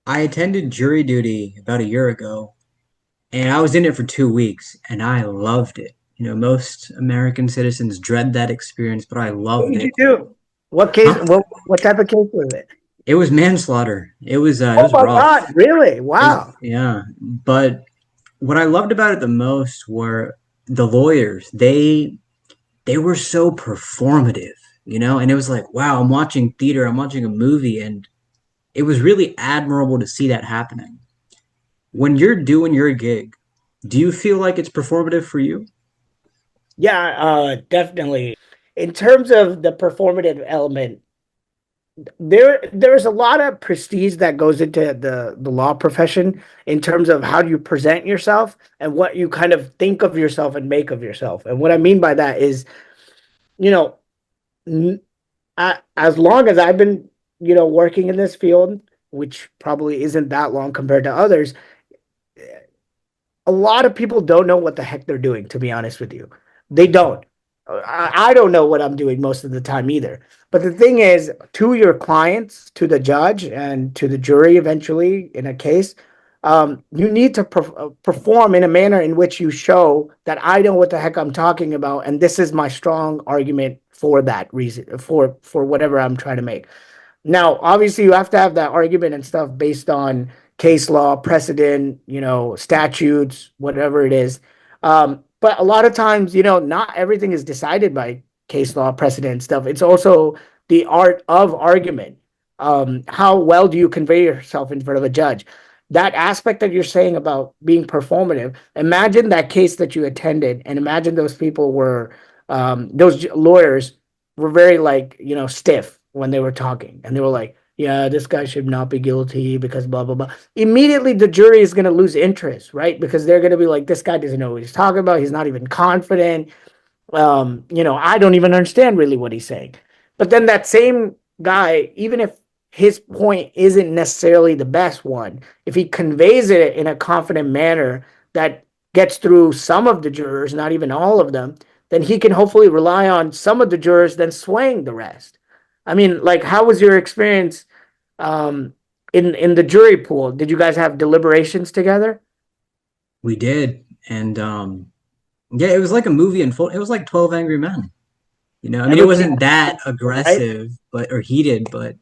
I attended jury duty about a year ago, and I was in it for 2 weeks, and I loved it. Most American citizens dread that experience, but I What loved did you it. do? What case? Huh? What type of case was it? It was manslaughter. It Oh was my rough. God! Really? Wow. Yeah, but what I loved about it the most were the lawyers. They were so performative, and it was like, wow, I'm watching theater, I'm watching a movie, and it was really admirable to see that happening. When you're doing your gig, do you feel like it's performative for you? Yeah, definitely. In terms of the performative element, there's a lot of prestige that goes into the law profession in terms of how you present yourself and what you kind of think of yourself and make of yourself. And what I mean by that is, you know, as long as I've been, working in this field, which probably isn't that long compared to others, a lot of people don't know what the heck they're doing, to be honest with you. They don't. I don't know what I'm doing most of the time either. But the thing is, to your clients, to the judge, and to the jury eventually in a case, you need to perform in a manner in which you show that I know what the heck I'm talking about, and this is my strong argument for that reason, for whatever I'm trying to make. Now, obviously, you have to have that argument and stuff based on case law, precedent, statutes, whatever it is. But a lot of times, not everything is decided by case law, precedent stuff. It's also the art of argument. How well do you convey yourself in front of a judge? That aspect that you're saying about being performative, imagine that case that you attended, and imagine those people were, those lawyers were very like, stiff when they were talking, and they were like, yeah, this guy should not be guilty because blah blah blah. Immediately the jury is going to lose interest, right? Because they're going to be like, this guy doesn't know what he's talking about, he's not even confident. I don't even understand really what he's saying. But then that same guy, even if his point isn't necessarily the best one, if he conveys it in a confident manner that gets through some of the jurors, not even all of them, then he can hopefully rely on some of the jurors then swaying the rest. I mean, like, how was your experience um, in the jury pool? Did you guys have deliberations together? We did, and yeah, it was like a movie in full. It was like 12 Angry Men. I mean, it Everybody, wasn't that right? aggressive, or heated, but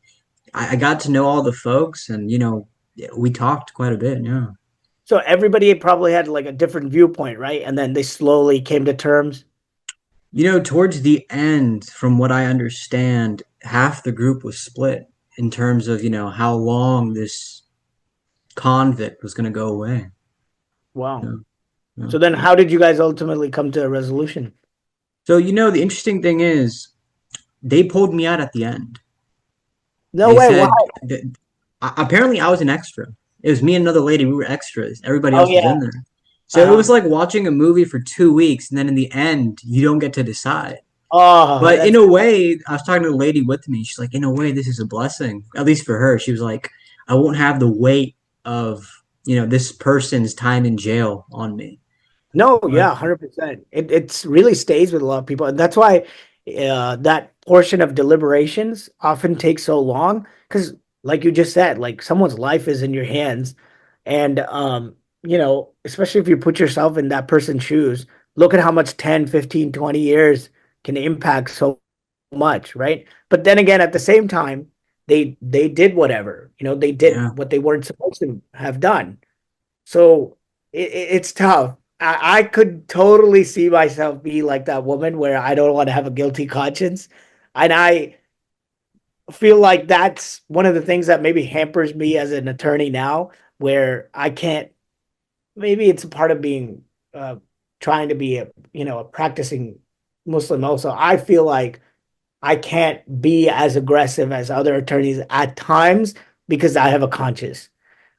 I got to know all the folks, and we talked quite a bit. Yeah. So everybody probably had like a different viewpoint, right? And then they slowly came to terms. Towards the end, from what I understand, half the group was split in terms of, how long this convict was going to go away. Wow. Yeah, yeah. So then how did you guys ultimately come to a resolution? So, the interesting thing is, they pulled me out at the end. No They way. Wow. said that apparently I was an extra. It was me and another lady. We were extras. Everybody Oh else was yeah. in there. So it Uh-huh. was like watching a movie for 2 weeks, and then in the end, you don't get to decide. Oh, But in that's a way, I was talking to a lady with me. She's like, in a way, this is a blessing, at least for her. She was like, I won't have the weight of, this person's time in jail on me. no, yeah, But 100%. It's really stays with a lot of people. And that's why that portion of deliberations often takes so long. Because like you just said, like someone's life is in your hands. And especially if you put yourself in that person's shoes, look at how much 10, 15, 20 years can impact so much, right? But then again, at the same time, they did whatever, they did yeah, what they weren't supposed to have done. So it's tough. I could totally see myself be like that woman where I don't want to have a guilty conscience. And I feel like that's one of the things that maybe hampers me as an attorney now, where I can't, maybe it's a part of being, trying to be a practicing Muslim also. I feel like I can't be as aggressive as other attorneys at times because I have a conscience.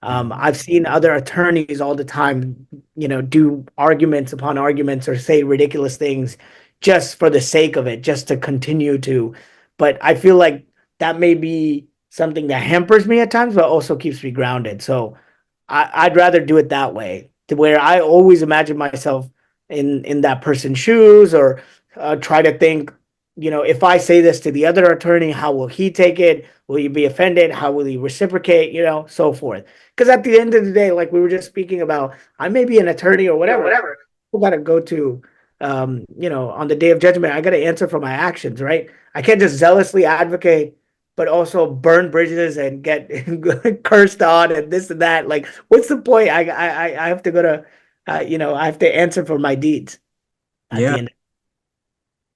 yeah, I've seen other attorneys all the time, do arguments upon arguments or say ridiculous things just for the sake of it, just to continue to. But I feel like that may be something that hampers me at times, but also keeps me grounded. So I'd rather do it that way, to where I always imagine myself in that person's shoes, or try to think. if I say this to the other attorney, how will he take it? Will he be offended? How will he reciprocate? So forth. Because at the end of the day, like we were just speaking about, I may be an attorney or whatever. I got to go to, on the day of judgment, I got to answer for my actions, right? I can't just zealously advocate, but also burn bridges and get cursed on and this and that. Like, what's the point? I have to go to, I have to answer for my deeds at Yeah, the end.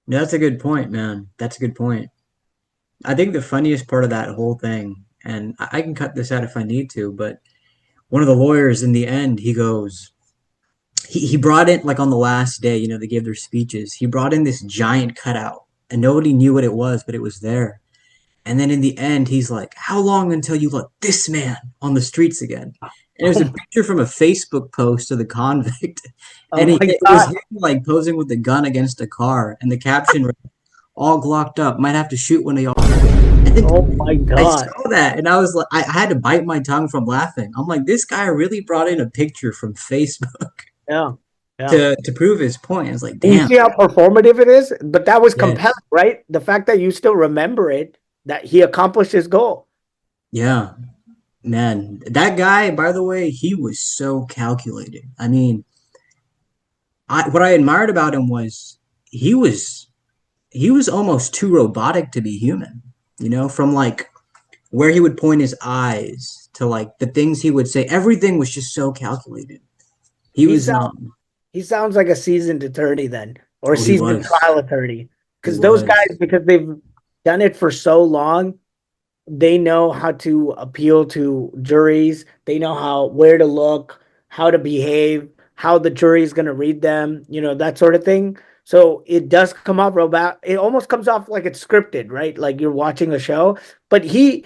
that's a good point, man. That's a good point. I think the funniest part of that whole thing, and I can cut this out if I need to, but one of the lawyers in the end, he goes, he brought in, like on the last day, they gave their speeches. He brought in this giant cutout, and nobody knew what it was, but it was there. And then in the end, he's like, "How long until you let this man on the streets again?" And it was a picture from a Facebook post of the convict, Oh and my it was God. him like posing with a gun against a car, and the caption read, "All glocked up, might have to shoot one of y'all." And Oh my I God. saw that, and I was like, I had to bite my tongue from laughing. I'm like, this guy really brought in a picture from Facebook Yeah. Yeah. to prove his point. I was like, And you damn, see how performative it is? But that was compelling, yes, right? The fact that you still remember it, that he accomplished his goal. yeah, man. That guy, by the way, he was so calculated. I mean, what I admired about him was he was he was almost too robotic to be human. From like where he would point his eyes to like the things he would say, everything was just so calculated. He He was sounds he sounds like a seasoned attorney then, or oh, he seasoned was. trial attorney. He Because those guys, was. because they've done it for so long, they know how to appeal to juries. They know where to look, how to behave, how the jury is going to read them, that sort of thing. So it does come off robot. It almost comes off like it's scripted, right? Like you're watching a show. But he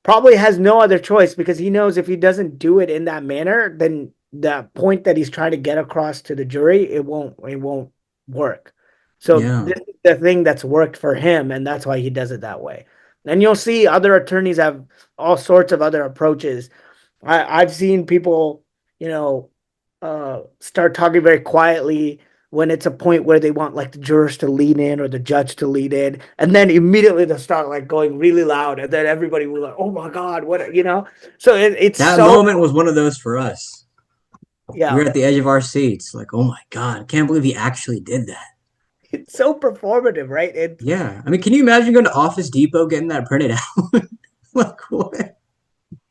probably has no other choice because he knows if he doesn't do it in that manner, then the point that he's trying to get across to the jury, it won't work. So Yeah. this is the thing that's worked for him, and that's why he does it that way. And you'll see other attorneys have all sorts of other approaches. I've seen people, start talking very quietly when it's a point where they want like the jurors to lean in or the judge to lean in, and then immediately they'll start like going really loud, and then everybody will like, "Oh my God, what?" So it's That so moment was one of those for us. We yeah, were at the edge of our seats, like, oh my God, I can't believe he actually did that. it's so performative, right? Yeah. I mean, can you imagine going to Office Depot getting that printed out? Like, what?